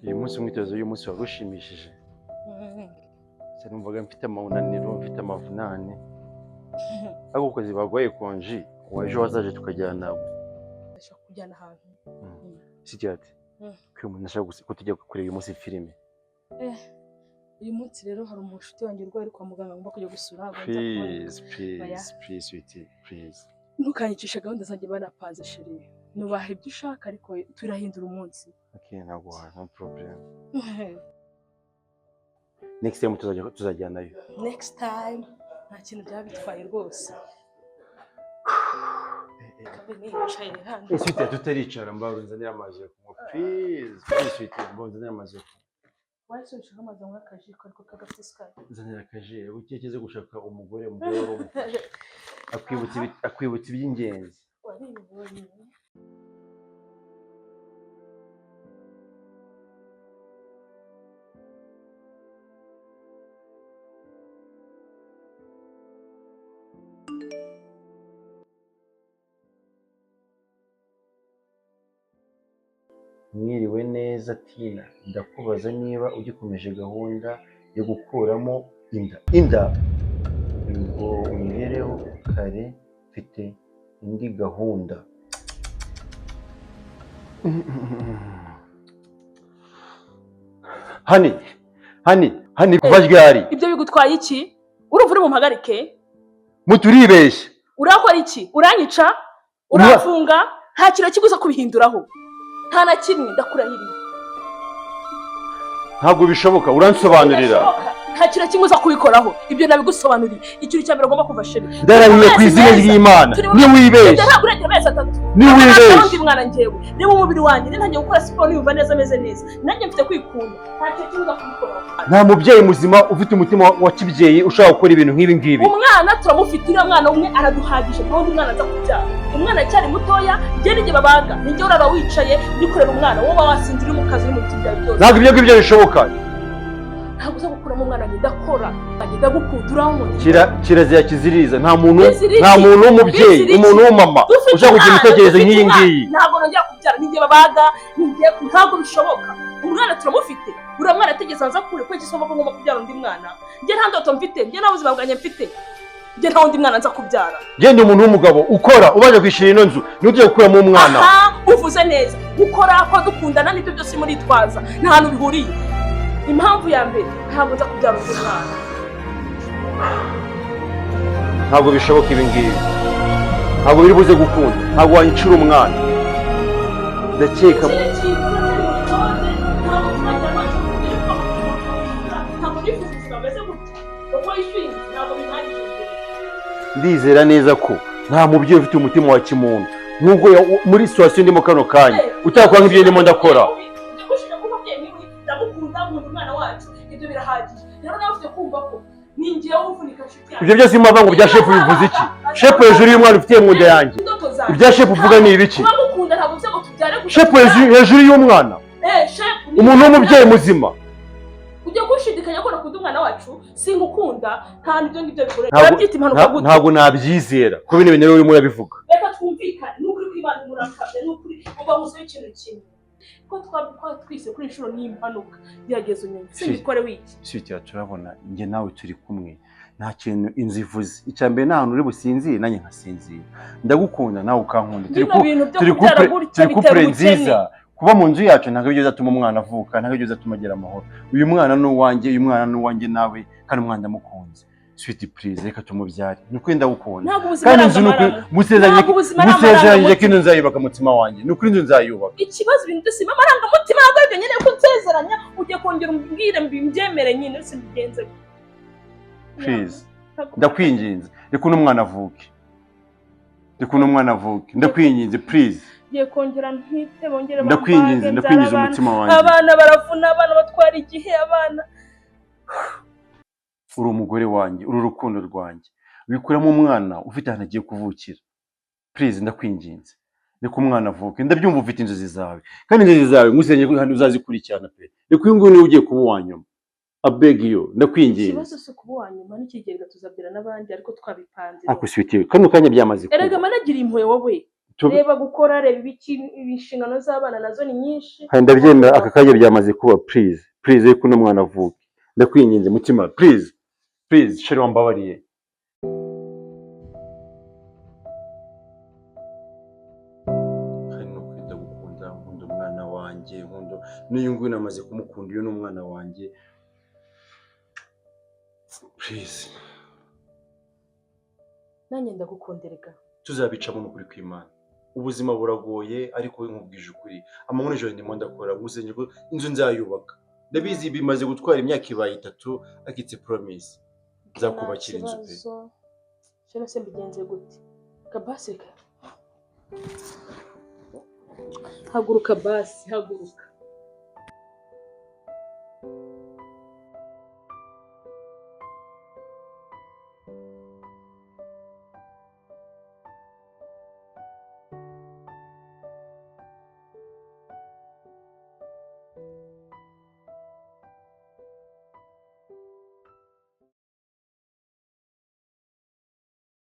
uyu munsi umwitozo y'umunsi wagushimishije numvaga mfite amunaniro mfite amavunane ariko ukoze bagoye konji waje wazaje tukajyana ndashaka kujyana ahantu sicyati umuntu ashaka ko tujya kureba uyu munsi filime uyu munsi rero hari umushuti wanjye urwaye kwa muganga ngomba kujya gusura please sweetie please ntukanyicishe gahunda zanjye banapanze sheri nubaha ibyo ushaka ariko turahindura umunsi okay ntabwo no problem next time tuzajyanayo next time nta kintu byaba bitwaye rwose sweetie tutaricara mbaho nzanira amazi yo kunywa please sweetie mbaho nzanira amazi yo kunywa wese ushaka amazi amwe akajiko ariko kagafite isukari nzanira akaje ukekeze gushaka umugore akwibutsa iby'ingenzi waribonye mwiriwe neza Tina ndakubaza niba ugikomeje gahunda yo gukuramo inda ngo ungereho kare mfite indi gahunda hani kuva ryari ibyo bigutwaye iki urumva uri mumpagarike muturibeshya urakora iki uranyica urafunga nta kintu kiguza kubihinduraho nta na kimwe ndakurahiriye ntabwo bishoboka uransobanurira nta kintu kimwe uza kubikoraho ibyo nabigusobanuriye ikintu cya mbere ugomba kuva sheri ndarahiye ku izina ry'Imana niwibeshye undi mwana njyewe niba umubiri wanjye ntangiye gukora siporo yumva neza ameze neza nanjye mfite kwikunda nta kintu kimwe uza kubikoraho nta mubyeyi muzima ufite umutima wa kibyeyi ushaka gukora ibintu nk'ibi ngibi umwana turamufite uriya mwana umwe araduhagije nta wundi mwana aza kubyara umwana cyari mutoya njye nijye babaga nijye urara wicaye nikorera umwana wowe wasinzira uri mu kazi uri mu biti byawe byose ntabwo ibyo ngibyo bishoboka ntabwo uza gukuramo umwana ndakora ndagukunda urankunda kirazira kiziriza nta muntu w'umubyeyi umuntu w'umama ushaka kugira imitekerereze nk'iyi ngiyi ntabwo nongera kubyara nijye babaga ntabwo bishoboka umwana turamufite uriya mwana ategetse aza kure ko igisomo ko ngomba kubyara undi mwana njye nta ndoto mfite njye nta buzima bwanjye mfite njye nta wundi mwana nza kubyara njye ndi umuntu w'umugabo ukora ubanje kwishyura ino nzu ntujye gukuramo umwana uvuze neza gukora ko dukundana n'ibyo byose muritwaza nta hantu bihuriye impamvu ya mbere ntabwo nza kubyara undi mwana ntabwo bishoboka ibi ngibi ntabwo biri buze gukunda ntabwo wanyicira umwana ndakeka ndizera neza ko nta mubyeyi ufite umutima wa kimuntu nk'ubwo muri situwasiyo ndimo kano kanya utakora nk'ibyo ndimo ndakora ibyo byose impamvu ngo bya shefu bivuze iki shefu hejuru y'umwana ufitiye mu nda yanjye ibya shefu uvuga ni ibiki shefu hejuru y'umwana umuntu w'umubyeyi muzima ujya gushidikanya ko nakunda umwana wacu singukunda nta n'ibyo ngibyo bikorera byita impanuka gute ntabwo nabyizera ko bino bintu urimo urabivuga reka twumvikane n'ukuri kw'Imana murakabya n'ukuri uba muzi ikintu kimwe ko twise kuri inshuro n'impanuka gerageza unyumve simbikore wiki sweetie turabona njye nawe turi kumwe nta kintu inzu ivuze icya mbere nta hantu uri businzire nanjye nkasinzira ndagukunda nawe ukankunda turi kupure nziza kuba mu nzu yacu ntabwo ibyo bizatuma umwana avuka ntabwo ibyo bizatuma agira amahoro uyu mwana ni uwanjye uyu mwana ni uwanjye nawe kandi umwana ndamukunze sweetie please reka tumubyare ni ukuri ndagukunda kandi inzu ni ukuri musezeranyije ko inzu nzayubaka umutima wanjye ni ukuri inzu nzayubaka ikibazo ibintu byose biba amarangamutima ntabwo aribyo nyine ko nsezeranya ugiye kongera umbwire mbyemere nyine simbigenze please ndakwinginze reka uno mwana avuke ndakwinginze please ngiye kongera ntwite bongere ndakwinginze umutima wanjye abana baravuna abana batwara igihe abana uri umugore wanjye uri urukundo rwanjye wikuramo umwana ufite ahantu agiye kuvukira please ndakwinginze reka umwana avuke ndabyumva ufite inzozi zawe kandi inzozi zawe musenge ko hano uzazikurikirana pe reka uyu nguyu niwe ugiye kuba uwa nyuma abeg you ndakwinginze ikibazo si kuba uwa nyuma n'ikigega tuzabyara n'abandi ariko twabipanze ariko sweetie kano kanya byamaze erega managira impuhwe wowe reba gukora reba ibinshingano z'abana nazo ni nyinshi ndabyemera aka kanya byamaze kuba please yuko uno mwana avuke ndakwinginze mutima please sheri wambabariye hano kwita gukunda nkunda umwana wanjye n'uyu nguyu namaze kumukunda uyu ni umwana wanjye please nanjye ndagukunderega tuzabicamo n'ukuri kw'Imana ubuzima buragoye ariko nkubwije ukuri amanywa n'ijoro ndimo ndakora gusenga ko inzu nzayubaka ndabizi bimaze gutwara imyaka ibaye 3 akitse promise nzakubakira inzu pe cyo se mbigenze gute kabasi haguruka basi haguruka